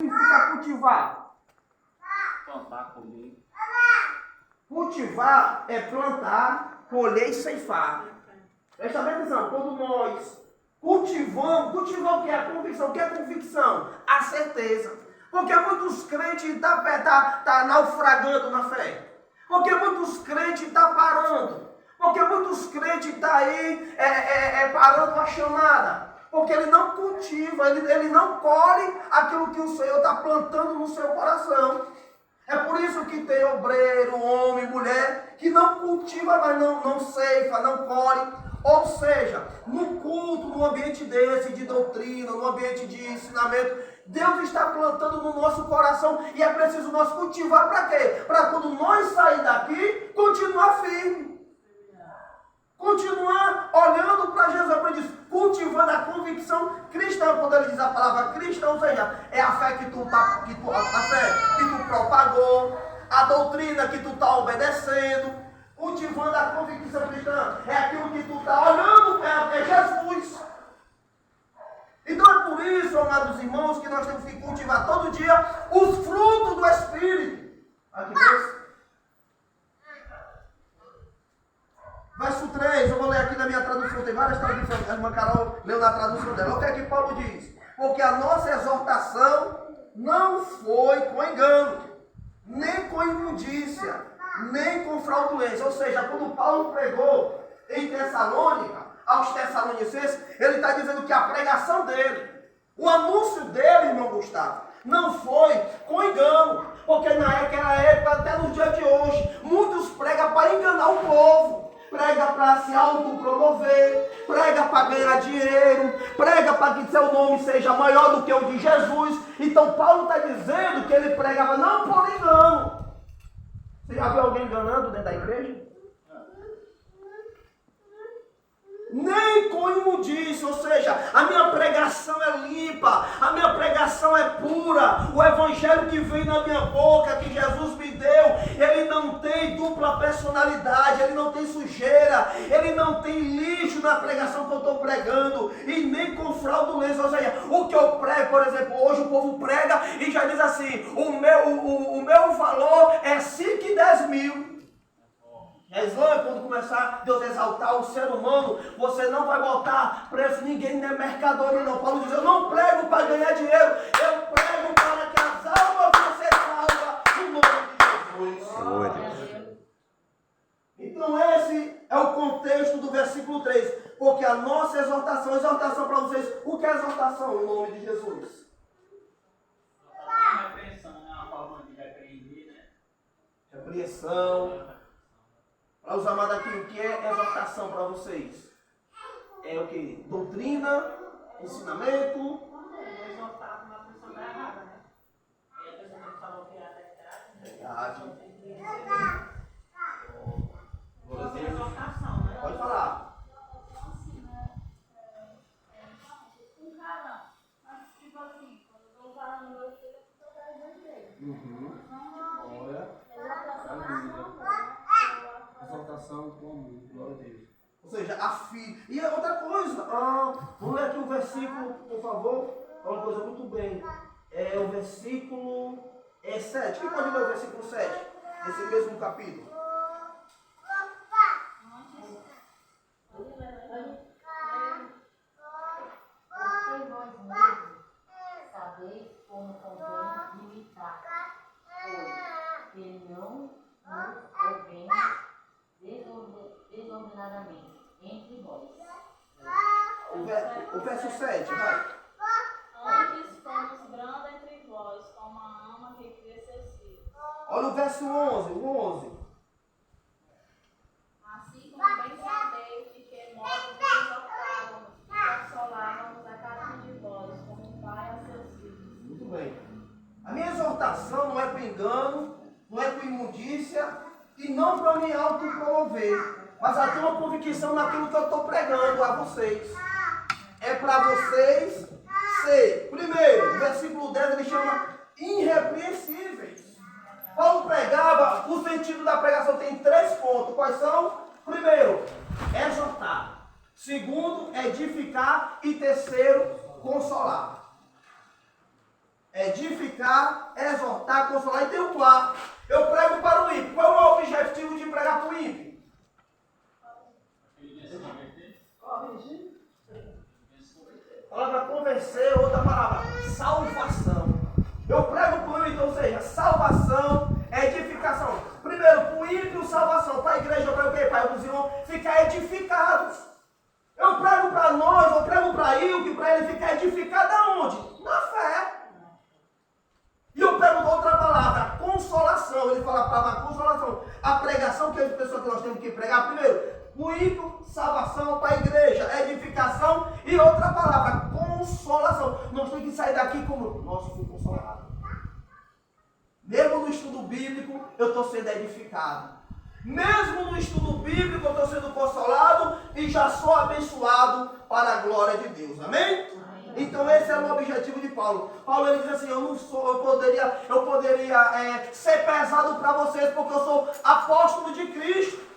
significa cultivar? Plantar, colher. Cultivar é plantar, colher e ceifar. Presta bem atenção, quando nós cultivar o que é a convicção? O que é convicção? A certeza. Porque muitos crentes estão naufragando na fé. Porque muitos crentes estão parando. Porque muitos crentes estão aí parando a chamada. Porque ele não cultiva, ele não colhe aquilo que o Senhor está plantando no seu coração. É por isso que tem obreiro, homem, mulher, que não cultiva, mas não ceifa, não colhe. Ou seja, no culto, num ambiente desse, de doutrina, num ambiente de ensinamento, Deus está plantando no nosso coração e é preciso nós cultivar para quê? Para quando nós sair daqui, continuar firme. Continuar olhando para Jesus, para diz, cultivando a convicção cristã. Quando ele diz a palavra cristã, ou seja, é a fé que tu propagou, a doutrina que tu está obedecendo. Cultivando a convicção cristã é aquilo que tu está olhando, é Jesus. Então é por isso, amados irmãos, que nós temos que cultivar todo dia os frutos do Espírito. Aqui, verso 3, eu vou ler aqui na minha tradução, tem várias traduções, a irmã Carol leu na tradução dela. O que é que Paulo diz? Porque a nossa exortação não foi com engano, nem com imundícia, nem com fraudulência. Ou seja, quando Paulo pregou em Tessalônica, aos Tessalonicenses, ele está dizendo que a pregação dele, o anúncio dele, irmão Gustavo, não foi com engano. Porque naquela época, até no dia de hoje, muitos pregam para enganar o povo. Prega para se autopromover, prega para ganhar dinheiro, prega para que seu nome seja maior do que o de Jesus. Então Paulo está dizendo que ele pregava não por engano. Você já viu alguém enganando dentro da igreja? Nem com imundícia, ou seja, a minha pregação é limpa, a minha pregação é pura, o evangelho que vem na minha boca, que Jesus me deu, ele não tem dupla personalidade, ele não tem sujeira, ele não tem lixo na pregação que eu estou pregando, e nem com fraudulência. Ou seja, o que eu prego, por exemplo, hoje o povo prega e já diz assim, o meu valor é 5 e 10 mil. É Islã, quando começar Deus exaltar o ser humano, você não vai botar preço, ninguém não é mercadoria não. Paulo diz, eu não prego para ganhar dinheiro, eu prego para que as almas vão ser salvas no nome de Jesus. Então esse é o contexto do versículo 3, porque a nossa exortação para vocês, o que é exortação no nome de Jesus? Repreensão, né? Uma forma de repreender, né? Repreensão. Para os amados aqui, o que é exortação para vocês? É o que? Doutrina, ensinamento. Exortar uma pessoa da errada, né? E a pessoa que falou que era Verdade. Você é exortação, né? Pode falar. Assim, né? Um cara, mas tipo assim, quando eu vou falar no meu filho, eu tô dando jeito. Olha. Exaltação comum, glória a Deus. Ou seja, a filha. E outra coisa, vamos ler aqui o versículo, por favor. É uma coisa muito bem. É o versículo 7. Quem pode ler o versículo 7? Esse mesmo capítulo. Porque vós mesmos sabeis como convém imitar, pois que não nos convém desordenadamente entre vós. O verso 7, vai. Antes fomos branda entre vós, como a ama que cria seus filhos. Olha o verso 11, o 11. Assim como bem sabeis de que modo vos exortávamos e consolávamos a cada um de vós, como um pai a seus filhos. Muito bem. A minha exortação não é para engano, não é para imundícia e não para me autopromover. Mas eu tenho uma convicção naquilo que eu estou pregando a vocês. É para vocês ser, primeiro, o versículo 10 ele chama irrepreensíveis. Paulo pregava, o sentido da pregação tem 3 pontos. Quais são? Primeiro, exortar. Segundo, edificar. E terceiro, consolar. Edificar. edificar, exortar, consolar. E tem o quarto. Eu prego para o ímpio. Qual é o objetivo de pregar para o ímpio? Corrigir. Palavra convencer, outra palavra, salvação. Eu prego para o ímpio, ou seja, salvação, edificação. Primeiro, para o ímpio, salvação. Para a igreja, eu prego o quê? Para os irmãos ficar edificados. Eu prego para nós, eu prego para Ilke, para ele ficar edificado aonde? Na fé. E eu prego outra palavra, consolação. Ele fala a palavra consolação. A pregação que as pessoas que nós temos que pregar, primeiro, o ímpio, salvação para a igreja, edificação e outra palavra, consolação. Nós temos que sair daqui como, nossa, fui consolado. Mesmo no estudo bíblico, eu estou sendo edificado. Mesmo no estudo bíblico, eu estou sendo consolado e já sou abençoado para a glória de Deus. Amém? Então esse era o objetivo de Paulo. Paulo ele diz assim, eu poderia ser pesado para vocês porque eu sou apóstolo de Cristo.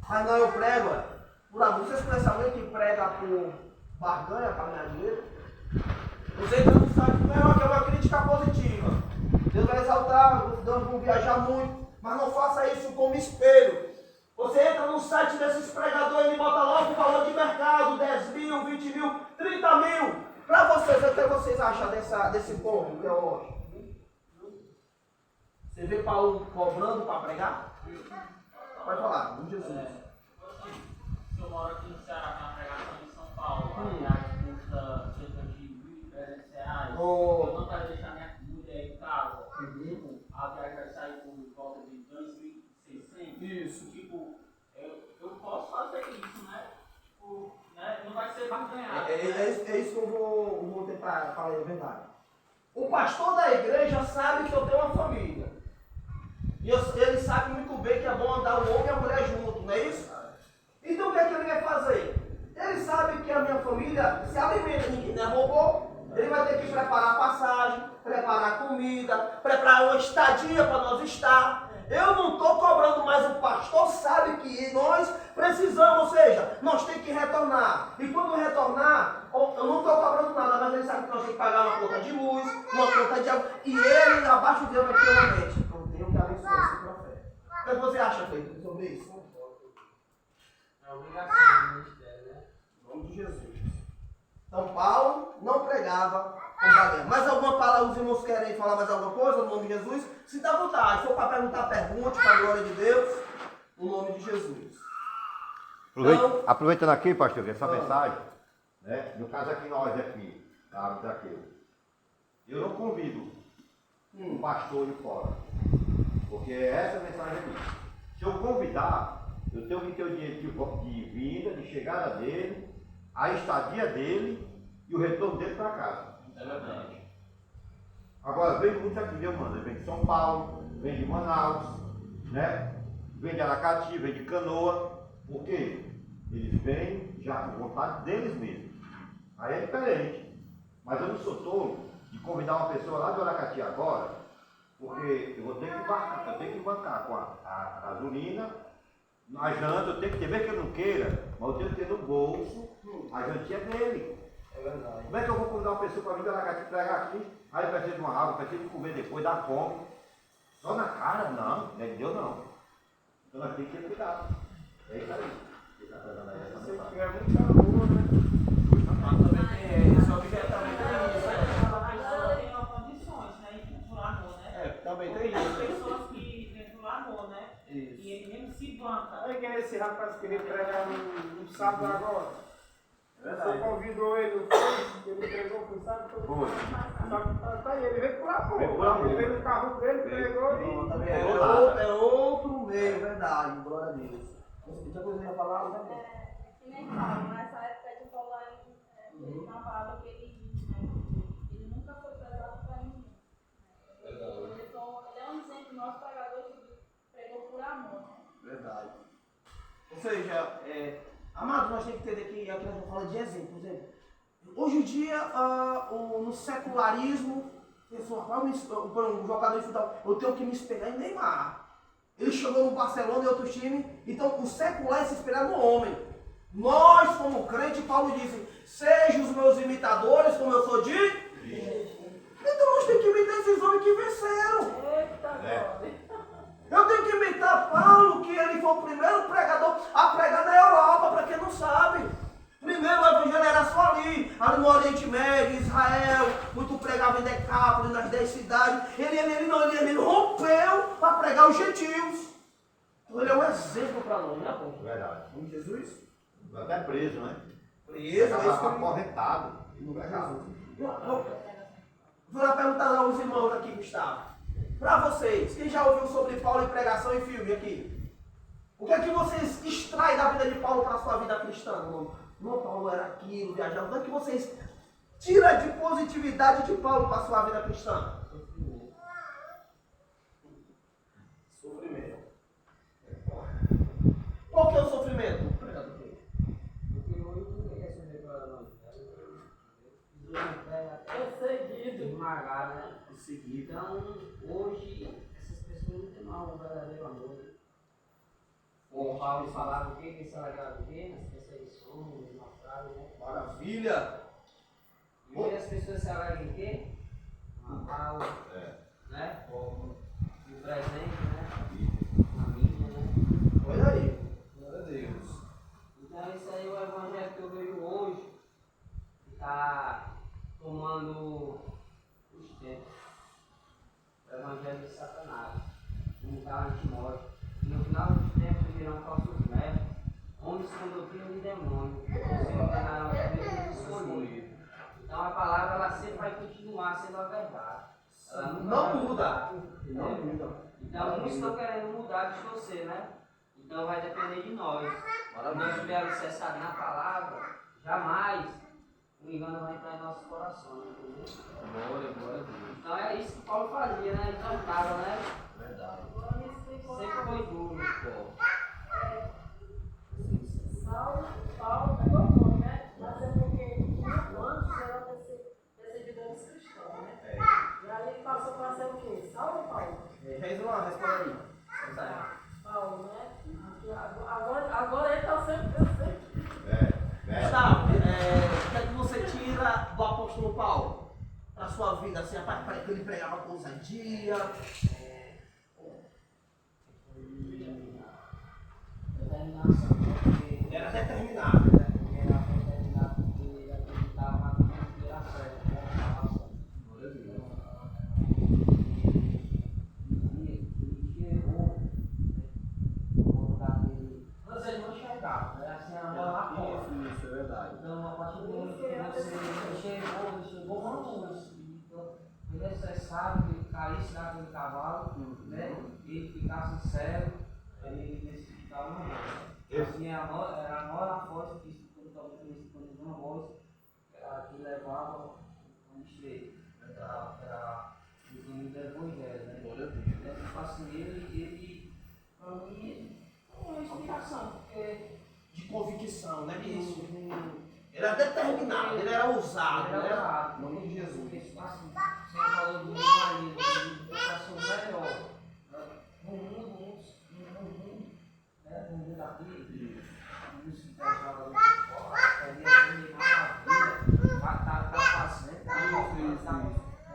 Mas não, eu prego por amor. Vocês conhecem alguém que prega por barganha para ganhar dinheiro? Você ainda não sabe que é uma crítica positiva. Deus vai exaltar, Deus vai viajar muito, mas não faça isso como espelho. Você entra no site desses pregadores, ele bota logo o valor de mercado, 10 mil, 20 mil, 30 mil. Para vocês, o que vocês acham desse ponto teológico? Você vê Paulo cobrando para pregar? Pode falar, com Jesus. Se eu moro aqui no Ceará, na pregação em São Paulo, a viagem custa cerca de R$ 1.300. Eu não quero deixar minha mulher em casa. A viagem vai sair por volta de 2.600. Isso. Tipo, eu posso fazer isso, né? Tipo, né? Não vai ser barganhado. É isso que eu vou tentar falar a verdade. O pastor da igreja sabe que eu tenho uma família. E ele sabe muito bem que é bom andar o homem e a mulher junto, não é isso? Então o que é que ele vai fazer? Ele sabe que a minha família se alimenta, ninguém é robô. Ele vai ter que preparar a passagem, preparar a comida, preparar uma estadia para nós estar. Eu não estou cobrando, mas o pastor sabe que nós precisamos, ou seja, nós temos que retornar. E quando retornar, eu não estou cobrando nada, mas ele sabe que nós temos que pagar uma conta de luz, uma conta de água. E ele, abaixo dele, vai ter uma mente. Eu tenho que abençoar esse profeta. O que você acha, Cleiton, sobre isso? É obrigação do ministério, né? Em nome de Jesus. Então, Paulo não pregava com barganha. Mais alguma palavra, os irmãos querem falar mais alguma coisa no nome de Jesus? Se dá vontade. Se for para perguntar, pergunte para a glória de Deus, no nome de Jesus. Então, Aproveitando aqui, pastor, essa mensagem, né? No caso aqui, nós aqui, eu não convido um pastor de fora, porque é essa mensagem aqui. Se eu convidar, eu tenho que ter o direito de vinda, de chegada dele, a estadia dele e o retorno dele para casa. É verdade. Agora, vem muito aqui, meu mano, vem de São Paulo, vem de Manaus, né? Vem de Aracati, vem de Canoa. Por quê? Eles vêm já com vontade deles mesmos. Aí é diferente. Mas eu não sou tolo de convidar uma pessoa lá de Aracati agora, porque eu vou ter que bancar com a gasolina, a janta, eu tenho que ter, mesmo que eu não queira, mas eu tenho que ter no bolso, a jantinha dele. é verdade. Como é que eu vou convidar uma pessoa para vir de Aracati pregar aqui? Aí precisa de uma água, precisa de comer depois, dá fome. Só na cara? Não, não é de Deus não. Então nós temos que ter cuidado. É isso aí. Se você tiver muita rua, né? Mas também tem esse objeto também tem A isso. pessoa tem uma condições, né? Dentro do amor, né? Também Porque tem pessoas que dentro do amor, né? Isso. E ele mesmo se banca. Olha quem é esse rapaz que veio pregar no sábado agora. É Você verdade. convidou ele, não foi? Ele pregou pro sábado todo. Foi. Tá aí, ele veio por amor. Veio por amor. Ele veio no carro dele, pregou Não, e... também é outro meio, verdade, glória a Deus. Você coisa que ia falar, né? Que nem Paulo, nessa época de Paulo, na palavra que ele diz, né? Ele nunca foi pesado para ninguém. Ele é um exemplo, nosso pregador que pregou por amor. Né? Verdade. Ou seja, amado, nós temos que entender que aqui nós vamos falar de exemplo. Por exemplo, hoje em dia, no secularismo, um jogador de futebol, eu tenho que me espelhar em Neymar. Ele chegou no Barcelona e outro time, então o secular é se espelhar no homem. Nós, como crente, Paulo disse, sejam os meus imitadores, como eu sou de... Então nós temos que imitar esses Eu tenho que imitar Paulo, que ele foi o primeiro pregador a pregar na Europa, para quem não sabe. Primeiro o evangelho era só ali no Oriente Médio, Israel, muito pregava em Decápolis, nas 10 cidades. Ele rompeu para pregar os gentios. Então ele é um exemplo para nós, né, Paulo? Verdade. Em Jesus? Até preso, né? Preso, acorrentado. Vou perguntar aos irmãos aqui, Gustavo. Para vocês, quem já ouviu sobre Paulo em pregação e filme aqui? O que é que vocês extraem da vida de Paulo para a sua vida cristã? Não, Paulo era aquilo, viajava. O que é que vocês tiram de positividade de Paulo para a sua vida cristã? Sofrimento. Por que o sofrimento? Perseguido, esmagado, né? Perseguido. Então, hoje, essas pessoas não têm mais um verdadeiro amor. O Paulo falava o que isso era grave, nas perseguições, naufrágios, né? Maravilha! E hoje as pessoas se alegram em quê? Natal, né? O presente, né? A mídia, né? Olha aí. Glória a Deus. Então, isso aí é o evangelho que eu vejo hoje. Está tomando os tempos. O evangelho de Satanás. Como está antimóvel. E no final dos tempos virão falsos mestres, homens com doutrina de demônio, que se enganarão os escolhidos. Então a palavra ela sempre vai continuar sendo a verdade. Ela Não muda. Não muda. Então muitos estão querendo mudar, distorcer, né? Então vai depender de nós. Se nós estivermos cessados na palavra, jamais o engano vai entrar em nossos corações, entendeu? Glória a Deus. Então é isso que Paulo fazia, né? Ele cantava, né? Verdade. Sempre foi duro, pô. Paulo pegou o nome, né? Mas é porque antes era perseguidores cristãos, né? E aí ele passou para ser o quê? Saulo ou Paulo? Responda aí. Paulo, né? Agora ele está sendo perseguido. Gustavo, o que é que você tira do apóstolo Paulo para a sua vida? Assim, que ele pregava com ousadia. Determinação, porque Era determinado. era determinado porque ele acreditava na primeira fé, ele chegou, o lugar dele, vocês não enxergavam, né? Assim, a bola lá fora. Isso é verdade. Então, a partir do momento que você chegou longe, então, foi necessário que ele caísse daquele cavalo, né? Ele ficasse cego, ele necessitava uma voz. Assim, era a maior força que quando uma voz que levava o estreito. Era o caminho do Evangelho, né? Glória a Deus. Tipo assim, ele, para mim, é uma inspiração, porque De convicção, né? Isso. Ele era determinado, ele era ousado, era né? ousado. Em nome de Jesus. Porque, tipo assim, você falou do meu marido, de educação melhor. No mundo, né? No mundo aqui, muitos jogadores de fora, querem aprender maravilha, tá fazendo, então,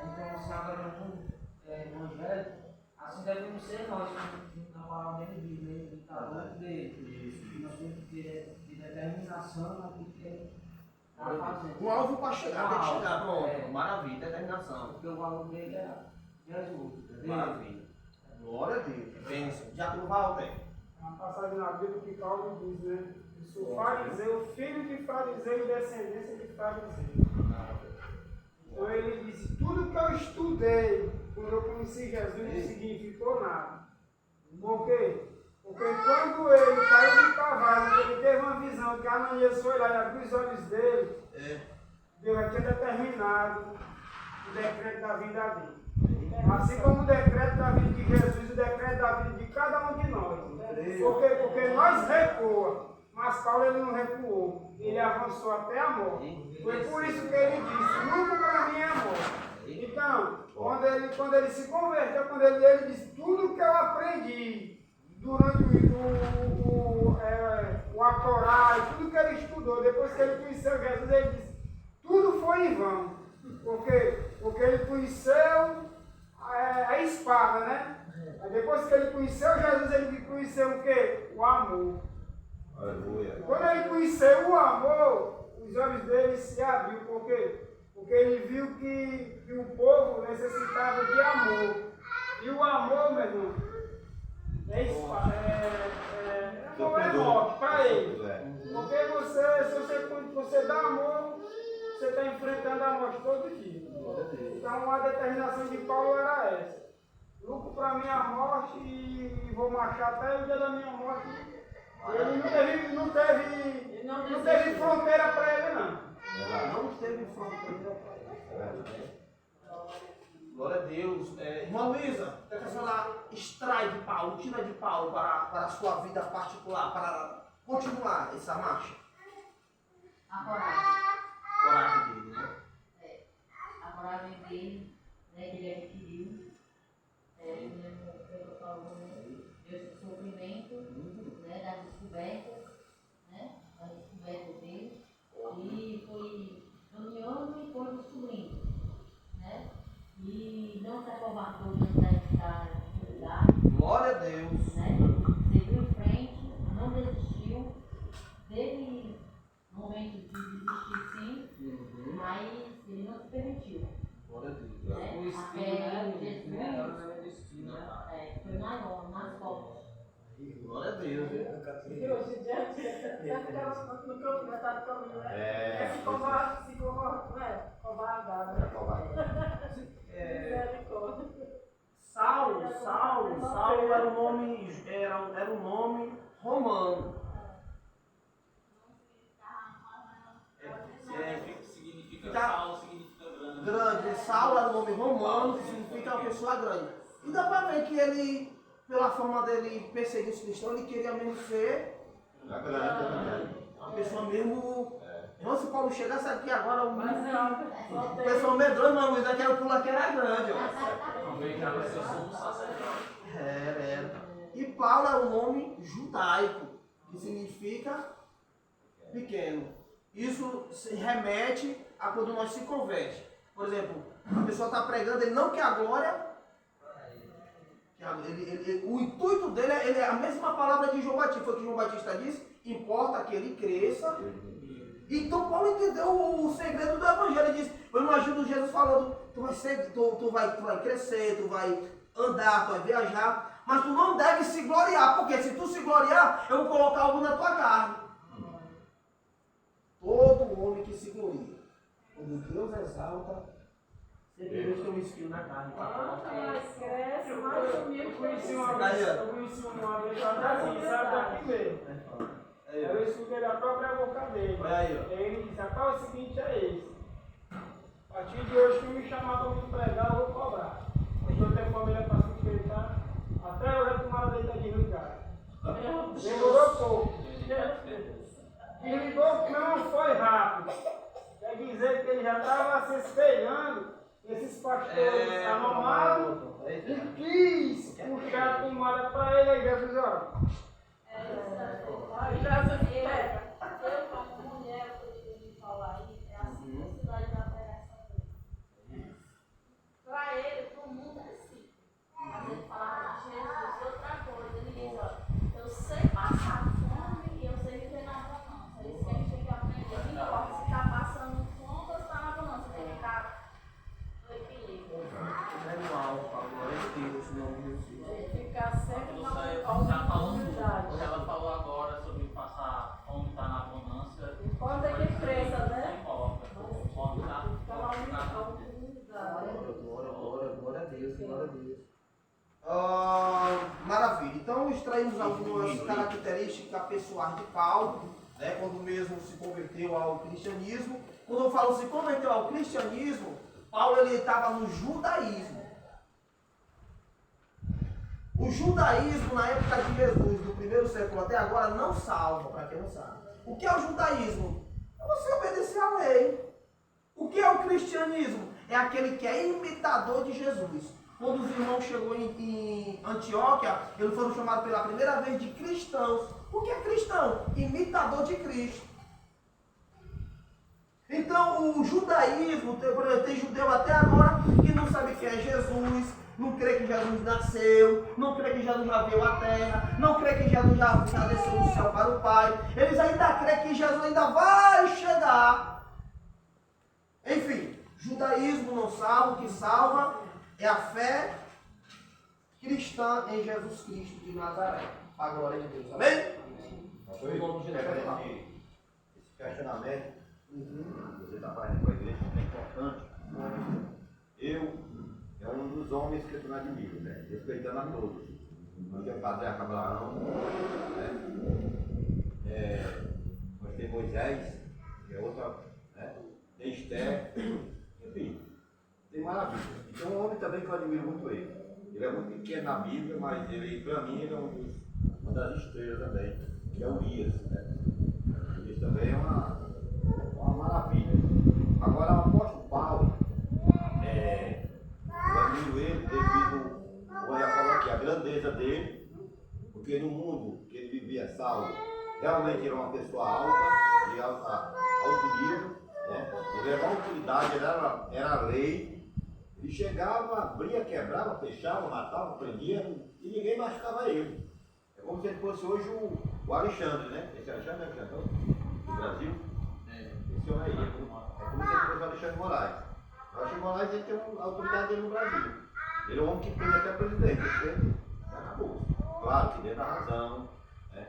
assim, agora no mundo evangélico, assim devemos ser nós, na palavra dele diz, né? Ele está dentro dele. Nós temos que ter determinação naquilo que ele está fazendo. Um alvo para chegar, tem que chegar, pronto. É. Maravilha, determinação. Porque o valor dele é Jesus. Maravilha. Glória a Deus. Bênção. Já tu Walter. Uma passagem na Bíblia que Paulo diz, né? Eu sou fariseu, filho de fariseu e descendência de fariseu. Então ele disse, tudo que eu estudei quando eu conheci Jesus não significou nada. Por quê? Porque quando ele caiu de cavalo, ele teve uma visão que Ananias foi lá e abriu os olhos dele, Deus já tinha determinado o decreto da vida dele. Assim como o decreto da vida de Jesus, o decreto da vida de cada um de nós. Porque nós recuamos, mas Paulo ele não recuou, ele avançou até a morte. Foi por isso que ele disse, nunca para mim é a morte. Então, quando ele se converteu, quando ele disse, tudo que eu aprendi durante o Acorá, tudo que ele estudou, depois que ele conheceu Jesus, ele disse, tudo foi em vão. Porque ele conheceu a espada, né? Aí depois que ele conheceu Jesus, ele conheceu o quê? O amor. Aleluia. Quando ele conheceu o amor, os olhos dele se abriu. Por quê? Porque ele viu que o povo necessitava de amor. E o amor, meu irmão, amor é morte para ele. Porque se você dá amor, você está enfrentando a morte todo dia. Então a determinação de Paulo era essa. Lucro para minha morte e vou marchar até o dia da minha morte. Ele não teve fronteira para ele, não. Não teve fronteira para ele. Glória a Deus. Irmã Luísa, a questão da extrai de Paulo, tira de Paulo para a sua vida particular, para continuar essa marcha. A coragem. Coragem dele, né? A coragem dele, né, que ele adquiriu, eu falo, esse sofrimento, né, das descobertas dele, e foi caminhando e foi descobrindo, né, e não se acovardou da dificuldade. Glória a Deus. Né, seguiu em frente, não desistiu, teve momentos de desistir sim, mas ele não se permitiu. Glória a Deus. Né? O Até destino, Jesus né? foi maior, mais forte. Glória a Deus. E hoje em dia, até ficava no campo, metade do caminho, né? Se covardar, né? Misericórdia. Saulo era um nome romano. Significa Saulo, significa grande. Grande. Saulo era um nome romano, que significa uma pessoa grande. E dá para ver que ele, pela forma dele perseguir os cristãos, ele queria mesmo ser uma pessoa mesmo. Então, se Paulo chegasse aqui agora, o pessoal medroso, mas Luiz, aquela pula que era grande. Também já vai ser sumo sacerdote. Era. E Paulo é um nome judaico, que significa pequeno. Isso se remete a quando nós se converte. Por exemplo, a pessoa está pregando, ele não quer a glória. O intuito dele é a mesma palavra de João Batista. Foi o que João Batista disse: importa que ele cresça. Então Paulo entendeu o segredo do evangelho. Ele disse: eu imagino Jesus falando, tu vai crescer, tu vai andar, tu vai viajar, mas tu não deve se gloriar, porque se tu se gloriar, eu vou colocar algo na tua carne. Todo homem que se gloria, quando Deus exalta, sempre Deus tem um espinho na carne. Mais cresce, mais Eu conheci humilde. uma vez, assim, sabe daqui mesmo. Eu escutei da própria boca dele. Olha aí, ó. Ele disse: rapaz, o seguinte é esse. A partir de hoje, quem me chamar para me pregar, eu vou cobrar. Porque eu tenho família para sustentar. Até eu retomar a deita de Rio Gás. Demorou pouco. Desligou, não foi rápido. Quer dizer que ele já estava se espelhando esses pastores anomados e quis puxar a tomada para ele. Aí Jesus, ó. Eu, como mulher, eu poderia falar aí, é a simplicidade da pregação dele. Para ele, para o mundo é assim. Mas ele falava de Jesus e outra coisa. Ele diz: ó, eu sei passar fome e eu sei viver na abundância. É isso que a gente tem que aprender. Não importa se está passando fome ou se está na abundância. Você tem que estar no equilíbrio. Glória a Deus, em nome de Jesus. Ficar sempre na O que ela falou agora sobre passar fome, estar na abundância. Importa que cresça, Não né? importa. Pode estar. Glória a Deus, glória a Deus. Maravilha. Então extraímos algumas características pessoais de Paulo, né, quando mesmo se converteu ao cristianismo. Quando eu falo se converteu ao cristianismo, Paulo ele estava no judaísmo. O judaísmo na época de Jesus, do primeiro século até agora, não salva, para quem não sabe. O que é o judaísmo? É você obedecer à lei. O que é o cristianismo? É aquele que é imitador de Jesus. Quando os irmãos chegou em Antioquia, eles foram chamados pela primeira vez de cristãos. O que é cristão? Imitador de Cristo. Então o judaísmo, por exemplo, tem judeu até agora que não sabe quem é Jesus, não crê que Jesus nasceu, não crê que Jesus já veio à terra, não crê que Jesus já desceu do céu para o Pai. Eles ainda creem que Jesus ainda vai chegar. Enfim, judaísmo não salva, o que salva é a fé cristã em Jesus Cristo de Nazaré. A glória de Deus. Amém? Esse questionamento que você está fazendo com a igreja é importante. É um dos homens que eu não admiro, né? Respeitando a todos. Nós temos Patriarca Abraão, né? Nós temos Moisés, que é outra, né? Tem Esther, enfim, tem maravilha. Então um homem também que eu admiro muito ele. Ele é muito pequeno na Bíblia, mas ele, para mim, ele é uma das estrelas também, que é Urias, né? Urias também é uma maravilha. Agora o apóstolo Paulo, eu admiro ele devido, vou falar aqui, a grandeza dele, porque no mundo que ele vivia, Saulo, realmente era uma pessoa alta, de alto nível, né? Ele era uma autoridade, ele era lei. Ele chegava, abria, quebrava, fechava, matava, prendia e ninguém machucava ele. É como se ele fosse hoje o Alexandre, né? Esse Alexandre é o cantor do Brasil. Esse homem aí. É como se ele fosse o Alexandre Moraes. O Alexandre Moraes ele tem a autoridade dele no Brasil. Ele é um homem que prende até presidente. Ele acabou. Claro que dentro da razão. Né?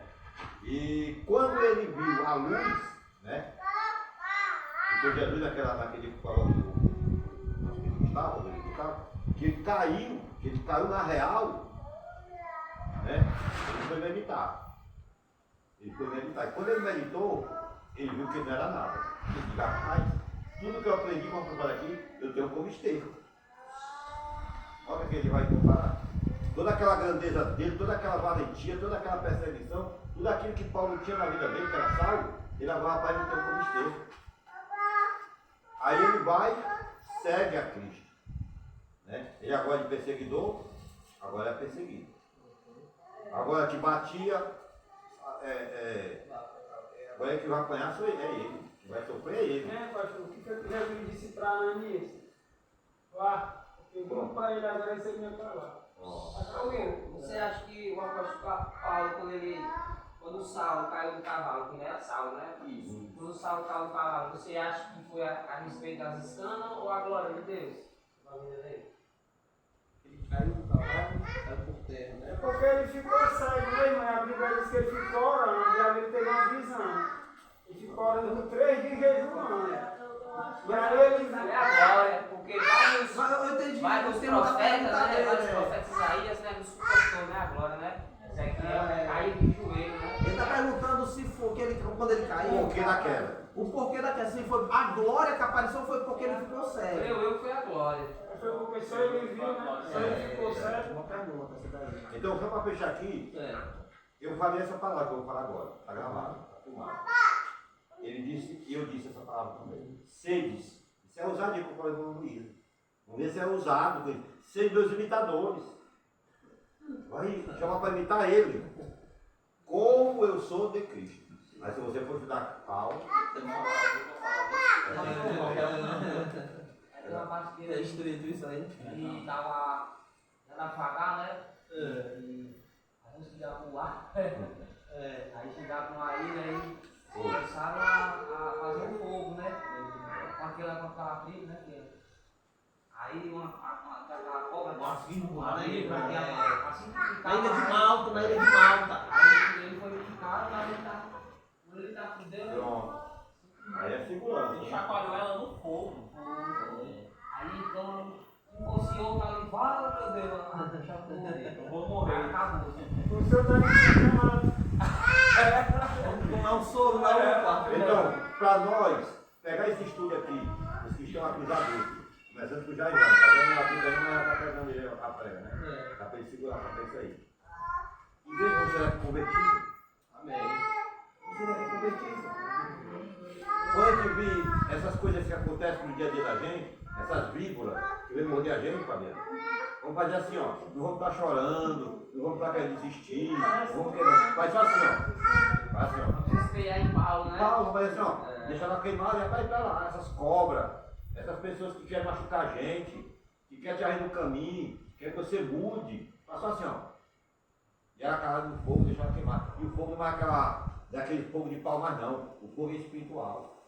E quando ele viu a luz, né? Depois Jesus naquele que falou que ele caiu na real, né? Ele foi meditar. E quando ele meditou, ele viu que não era nada. Ele disse, rapaz, tudo que eu aprendi com a aqui, eu tenho como esterco. Olha que ele vai comparar. Toda aquela grandeza dele, toda aquela valentia, toda aquela perseguição, tudo aquilo que Paulo tinha na vida dele, que era Saulo, ele agora, rapaz, não tem como esterco. Aí ele vai, segue a Cristo. Né? Ele agora de perseguidor, agora é perseguido. Agora que batia, agora que vai apanhar é ele. Que vai sofrer é ele. Pastor, o que Jesus disse para Ananias? Vá, porque vamos para ele agora e você vinha para lá. Você acha que o apóstolo Paulo, quando o Saulo caiu do cavalo, que não era Saulo, né? Isso. Quando o Saulo caiu do cavalo, você acha que foi a respeito das escanas ou a glória de Deus? Ele caiu do cavalo, caiu por terra, né? É porque ele ficou cego, né, irmão? A Bíblia diz que ele ficou orando, e ali ele teve uma visão. Ele ficou orando por 3 dias jejuando. E aí ele... É a glória, porque vários Eu profetas, né? Vários profetas Isaías, né? Nos suportou, né? A glória, né? Ezequiel caiu de joelho, né? Ele está perguntando se foi quando ele caiu. O porquê da queda? O porquê da queda. Se foi a glória que apareceu foi porque ele ficou cego. Eu foi a glória. Foi porque só ele viu, né? Só ele ficou cego. Uma pergunta, você tá aí. Então, só para fechar aqui, eu falei essa palavra que eu vou falar agora. Está gravado, está filmado. Ele disse, e eu disse essa palavra também. Sedes. Isso é ousadia que eu falei com o Luiz. Vamos ver se é ousado. Sede meus imitadores. Vai chamar para imitar ele. Como eu sou de Cristo. Mas se você for estudar Paulo, Era uma pastilha e tava devagar, né? E a gente ia voar. Aí chegaram aí, né? E começaram a fazer um fogo, né? Com aquela fibra, né? Aí aquela cobra aí, assim que ficava. Na ilha de Malta, na ilha de Malta. Aí ele foi picado, mas ele tá fudendo. pronto. Aí é segurança. Ele chacoalhou ela no fogo. Aí então, se fosse outro ali, fala, meu Deus, Eu vou morrer. acabou. O senhor está me chamando. Vamos tomar um soro na UPA. Então, para nós, pegar esse estudo aqui, os que estão acusadores, começando com o Jairão, tá vendo a Bíblia, mas ela está pegando ele a prega, né? Dá para ele segurar para isso aí. E veja, você é convertido. Amém. Você é convertido. Quando a gente vê essas coisas que acontecem no dia a dia da gente, essas víboras que vêm morder a gente, Fabiano, vamos fazer assim, ó, não vamos estar chorando, não vamos estar querendo desistir, não vamos querer. Faz só assim, ó. Faz assim, ó. Espelhar em Paulo, né? Paulo, mas assim, ó, deixa ela queimar e vai pra lá, essas cobras, essas pessoas que querem machucar a gente, que querem te arrer no caminho, quer que você mude. Passou assim, ó. E era calado no fogo, deixava queimar. E o fogo não é daquele fogo de pau mais não. O fogo é espiritual.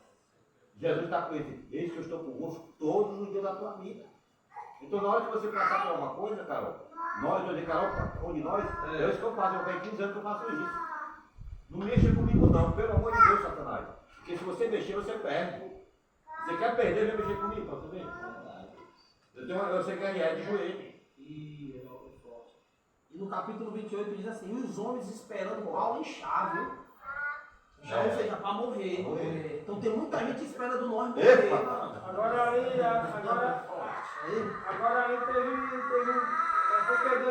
Jesus está com ele. Eis que eu estou convosco todos os dias da tua vida. Então na hora que você passar por alguma coisa, Carol, nós, eu digo, Carol, um de nós, é isso que eu faço. Eu tenho 15 anos que eu faço isso. Não mexa comigo não, pelo amor de Deus, Satanás. Porque se você mexer, você perde. Você quer perder, vem mexer comigo, para você ver. Eu sei que é de joelho. E no capítulo 28 diz assim, e os homens esperando Paulo inchar, viu? Já, ou seja, para morrer. Então tem muita gente que espera do nós morrer. Agora ali teve. É porque